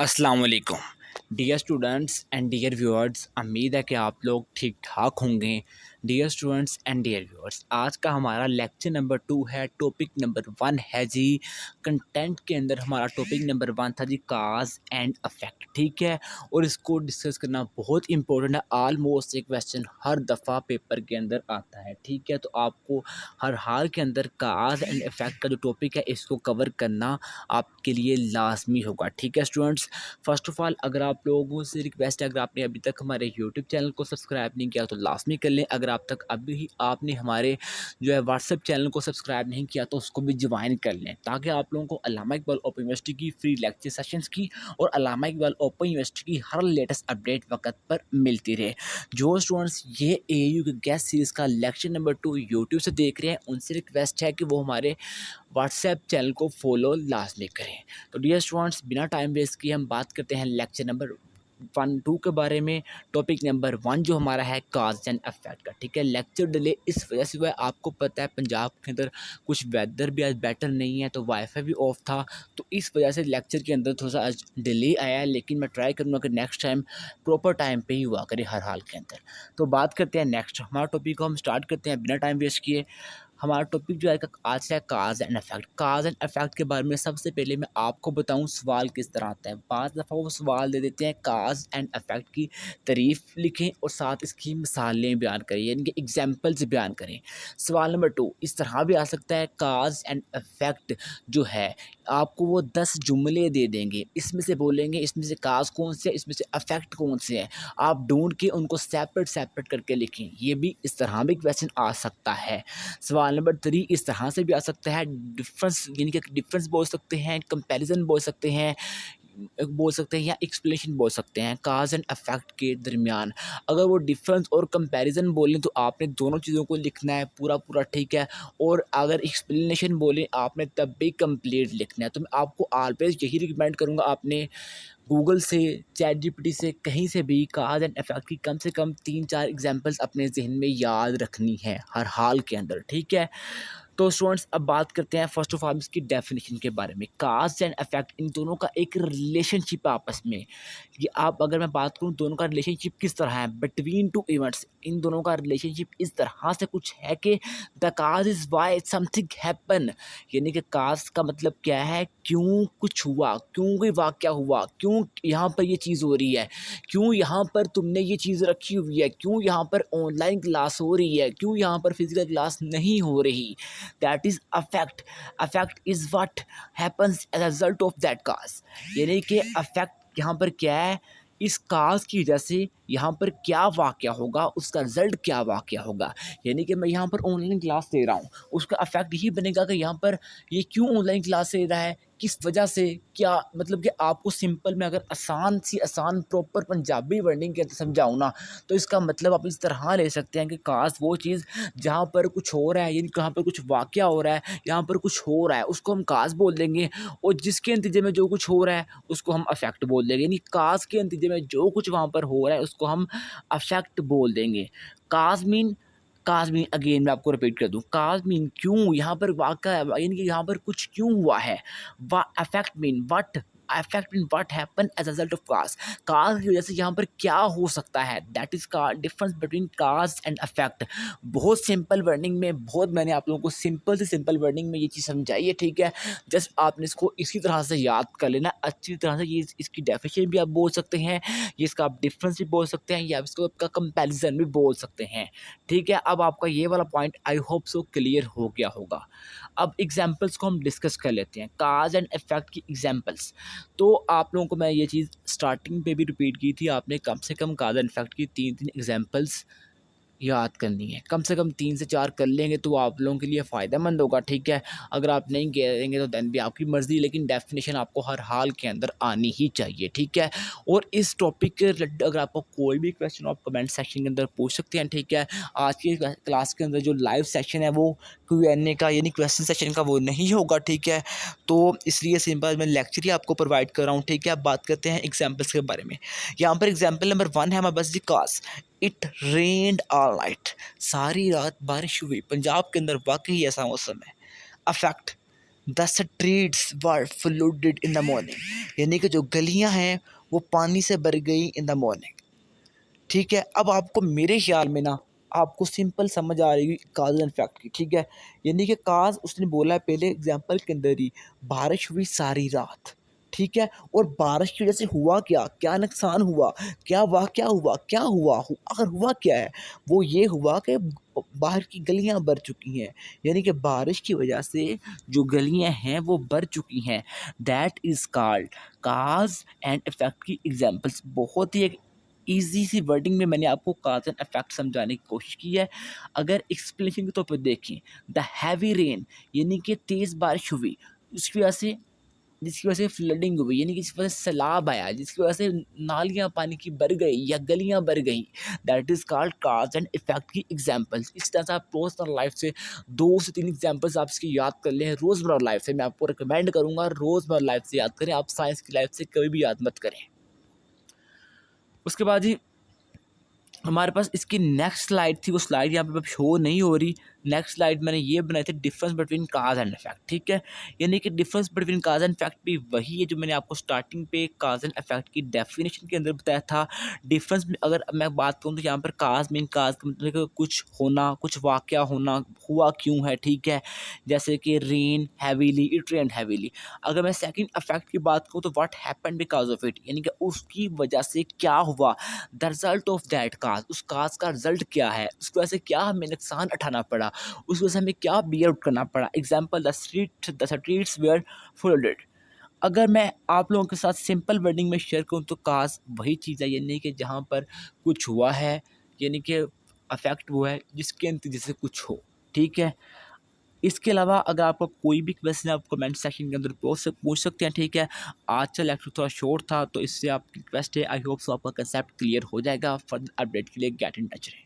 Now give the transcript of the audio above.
अस्सलाम वालेकुम dear students and dear viewers. उम्मीद है कि आप लोग ठीक ठाक होंगे। Dear students and dear viewers, आज का हमारा लेक्चर नंबर 2 है। टॉपिक नंबर 1 है जी कंटेंट के अंदर हमारा टॉपिक नंबर 1 था जी काज एंड अफेक्ट, ठीक है। और इसको डिस्कस करना बहुत इंपॉर्टेंट है। ऑलमोस्ट एक क्वेश्चन हर दफ़ा पेपर के अंदर आता है, ठीक है। तो आपको हर हाल के अंदर काज एंड अफेक्ट का जो टॉपिक है इसको कवर करना आपके लिए लाजमी होगा, ठीक है स्टूडेंट्स। फर्स्ट ऑफ ऑल, अगर आप लोगों से रिक्वेस्ट है, अगर आपने अभी तक हमारे यूट्यूब चैनल को सब्सक्राइब नहीं किया तो लाजमी कर लें। अगर आप तक अभी ही आपने हमारे जो है व्हाट्सएप चैनल को सब्सक्राइब नहीं किया तो उसको भी ज्वाइन कर लें, ताकि आप लोगों को अल्लामा इकबाल ओपन यूनिवर्सिटी की फ्री लेक्चर सेशंस की और अल्लामा इकबाल ओपन यूनिवर्सिटी की हर लेटेस्ट अपडेट वक्त पर मिलती रहे। जो स्टूडेंट्स ये एयू के गेस्ट सीरीज़ का लेक्चर नंबर 2 यूट्यूब से देख रहे हैं, उनसे रिक्वेस्ट है कि वो हमारे व्हाट्सएप चैनल को फॉलो लाजमी करें। तो डियर स्टूडेंट्स, बिना टाइम वेस्ट किए हम बात करते हैं लेक्चर नंबर 1-2 के बारे में। टॉपिक नंबर 1 जो हमारा है काज एंड अफेक्ट का, ठीक है। लेक्चर डिले इस वजह से हुआ है, आपको पता है पंजाब के अंदर कुछ वेदर भी आज बेटर नहीं है, तो वाईफाई भी ऑफ था, तो इस वजह से लेक्चर के अंदर थोड़ा सा आज डिले आया है। लेकिन मैं ट्राई करूँगा कि नेक्स्ट टाइम प्रॉपर टाइम पे ही हुआ करे हर हाल के अंदर। तो बात करते हैं नेक्स्ट हमारा टॉपिक को हम स्टार्ट करते हैं बिना टाइम वेस्ट किए। हमारा टॉपिक जो है आज है काज and affect. Cause and affect के बारे में सबसे पहले मैं आपको बताऊं सवाल किस तरह आता है। बाज़ दफ़ा वो सवाल दे देते हैं काज एंड अफेक्ट की तारीफ़ लिखें और साथ इसकी मिसालें बयान करें, यानी कि एग्जाम्पल्स बयान करें। सवाल नंबर 2 इस तरह भी आ सकता है, काज एंड अफेक्ट जो है आपको वो 10 जुमले दे देंगे, इसमें से बोलेंगे इसमें से काज कौन से है, इसमें से अफेक्ट कौन से है, आप ढूंढ के उनको सेपरेट सेपरेट करके लिखें। ये भी इस तरह भी क्वेश्चन आ सकता है। सवाल नंबर 3 इस तरह से भी आ सकता है, डिफरेंस यानी कि डिफरेंस बोल सकते हैं, कंपैरिजन बोल सकते हैं या एक्सप्लेनेशन बोल सकते हैं काज एंड अफेक्ट के दरमियान। अगर वो डिफरेंस और कंपैरिजन बोलें तो आपने दोनों चीज़ों को लिखना है पूरा पूरा, ठीक है। और अगर एक्सप्लेनेशन बोलें आपने तब भी कंप्लीट लिखना है। तो मैं आपको ऑलवेज यही रिकमेंड करूँगा, आपने गूगल से, चैट जीपीटी से, कहीं से भी काज एंड अफेक्ट की कम से कम 3-4 एग्जांपल्स अपने जहन में याद रखनी है हर हाल के अंदर, ठीक है। तो स्टूडेंट्स अब बात करते हैं फर्स्ट ऑफ ऑल इसकी डेफिनेशन के बारे में। काज एंड अफेक्ट इन दोनों का एक रिलेशनशिप आपस में, ये आप अगर मैं बात करूं दोनों का रिलेशनशिप किस तरह है बिटवीन टू इवेंट्स, इन दोनों का रिलेशनशिप इस तरह से कुछ है कि the cause is why something happen, यानी कि काज का मतलब क्या है, क्यों कुछ हुआ, क्यों कोई वाक़या हुआ, क्यों यहाँ पर ये चीज़ हो रही है, क्यों यहाँ पर तुमने ये चीज़ रखी हुई है, क्यों यहाँ पर ऑनलाइन क्लास हो रही है, क्यों यहाँ पर फिजिकल क्लास नहीं हो रही। That is effect. Effect is what happens as a result of that cause, यानी कि अफेक्ट यहाँ पर क्या है, इस काज की वजह से यहाँ पर क्या वाक़या होगा, उसका रिजल्ट क्या वाक़या होगा। यानी कि मैं यहाँ पर ऑनलाइन क्लास दे रहा हूँ, उसका इफ़ेक्ट यही बनेगा कि यहाँ पर ये क्यों ऑनलाइन क्लास दे रहा है, किस वजह से, क्या मतलब कि आपको सिंपल में अगर आसान प्रॉपर पंजाबी वर्डिंग के अंदर समझाऊँ ना, तो इसका मतलब आप इस तरह ले सकते हैं कि काश वो चीज़ जहाँ पर कुछ हो रहा है, यानी कहाँ पर कुछ वाक़या हो रहा है, यहाँ पर कुछ हो रहा है, उसको हम काश बोल देंगे। और जिसके नतीजे में जो कुछ हो रहा है उसको हम अफेक्ट बोल देंगे, यानी काश के नतीजे में जो कुछ वहाँ पर हो रहा है उसको हम अफेक्ट बोल देंगे। काज मीन काज मीन अगेन मैं आपको रिपीट कर दूँ, काज मीन क्यों, यहाँ पर वाक़या यानी कि यहाँ पर कुछ क्यों हुआ है। Effect mean what, effect mean what happen as a result of cause, cause की वजह से यहाँ पर क्या हो सकता है। दैट इज़ का difference between cause and effect. बहुत सिंपल वर्डिंग में, बहुत मैंने आप लोगों को सिंपल से सिंपल वर्डिंग में ये चीज़ समझाई है, ठीक है। जस्ट आपने इसको इसी तरह से याद कर लेना अच्छी तरह से। ये इसकी डेफिनेशन भी आप बोल सकते हैं, ये इसका आप डिफरेंस भी बोल सकते हैं, या इसको आपका कंपैरिजन भी बोल सकते हैं, ठीक है। अब आपका ये वाला point I hope so clear हो गया होगा। अब एग्जाम्पल्स को हम डिस्कस कर लेते हैं, काज एंड इफेक्ट की एग्जाम्पल्स। तो आप लोगों को मैं ये चीज़ स्टार्टिंग पे भी रिपीट की थी, आपने कम से कम काज एंड इफेक्ट की 3-3 एग्जाम्पल्स याद करनी है। कम से कम 3 से 4 कर लेंगे तो आप लोगों के लिए फ़ायदेमंद होगा, ठीक है। अगर आप नहीं करेंगे तो दैन भी आपकी मर्ज़ी, लेकिन डेफिनेशन आपको हर हाल के अंदर आनी ही चाहिए, ठीक है। और इस टॉपिक के रिलेटेड अगर आपको कोई भी क्वेश्चन आप कमेंट सेक्शन के अंदर पूछ सकते हैं, ठीक है। आज की क्लास के अंदर जो लाइव सेशन है वो Q&A का यानी क्वेश्चन सेशन का वो नहीं होगा, ठीक है। तो इसलिए सिंपल मैं लेक्चर ही आपको प्रोवाइड कर रहा हूँ, ठीक है। अब बात करते हैं एग्जाम्पल्स के बारे में। यहाँ पर एग्जाम्पल नंबर 1 है हमारे पास जी काज। इट रेन्ड ऑल नाइट, सारी रात बारिश हुई। पंजाब के अंदर वाकई ऐसा मौसम है। Effect, the streets were flooded in the morning, यानी कि जो गलियां हैं वो पानी से भर गई इन द मॉर्निंग। ठीक है, अब आपको मेरे ख्याल में ना आपको सिंपल समझ आ रही काज एंड इफेक्ट की। ठीक है, यानी कि काज उसने बोला है पहले एग्जांपल के अंदर ही, बारिश हुई सारी रात। ठीक है, और बारिश की वजह से हुआ क्या, क्या नुकसान हुआ, क्या वाकया हुआ, क्या हुआ अगर हुआ क्या है, वो ये हुआ कि बाहर की गलियां भर चुकी हैं, यानी कि बारिश की वजह से जो गलियां हैं वो भर चुकी हैं। That is called cause and effect की एग्जांपल्स। बहुत ही एक ईज़ी सी वर्डिंग में मैंने आपको कॉज़ एंड इफ़ेक्ट समझाने की कोशिश की है। अगर एक्सप्लेनेशन के तौर पे देखें, द हैवी रेन यानी कि तेज़ बारिश हुई, उसकी वजह से जिसकी वजह से फ्लडिंग हुई, यानी कि जिसकी वजह से सैलाब आया, जिसकी वजह से नालियाँ पानी की भर गई या गलियाँ भर गईं, that is called cause and effect की एग्ज़ाम्पल्स। इस तरह से आप पर्सनल लाइफ़ से 2 से 3 एग्ज़ाम्पल्स आप इसकी याद कर लें रोज़मर्रा लाइफ़ से। मैं आपको रिकमेंड करूँगा रोज़मर्रा लाइफ़ से याद करें, आप साइंस की लाइफ़ से कभी भी याद मत करें। उसके बाद जी हमारे पास इसकी नेक्स्ट स्लाइड थी, वो स्लाइड यहाँ पे अब शो नहीं हो रही। नेक्स्ट स्लाइड मैंने ये बनाई थी, difference between cause and effect. ठीक है, यानी कि difference between cause and effect भी वही है जो मैंने आपको स्टार्टिंग पे काज एंड इफेक्ट की डेफिनेशन के अंदर बताया था। डिफरेंस में अगर मैं बात करूँ तो यहाँ पर काज मीन काज का मतलब कि कुछ होना, कुछ वाकया होना, हुआ क्यों है। ठीक है, जैसे कि rain heavily, it rain heavily. अगर मैं सेकंड इफेक्ट की बात करूँ तो what happened because of it, यानी कि उसकी वजह से क्या हुआ, द रिजल्ट ऑफ दैट काज, उस काज का रिजल्ट क्या है, उसकी वजह से क्या हमें नुकसान उठाना पड़ा, उस वजह से हमें क्या बियर आउट करना पड़ा। Example, the streets were flooded. अगर मैं आप लोगों के साथ सिंपल वर्डिंग में शेयर करूँ तो काज वही चीज़ है, यानी कि जहाँ पर कुछ हुआ है, यानी कि अफेक्ट हुआ है जिसके नतीजे से कुछ हो। ठीक है, इसके अलावा अगर आपका कोई भी क्वेश्चन आप कमेंट सेक्शन के अंदर पूछ सकते हैं। ठीक है, आज का लेक्चर थोड़ा शॉर्ट था तो इससे आपकी रिक्वेस्ट है, आई होप सो आपका कंसेप्ट क्लियर हो जाएगा। फर्दर अपडेट के लिए गेट इन टच रहें।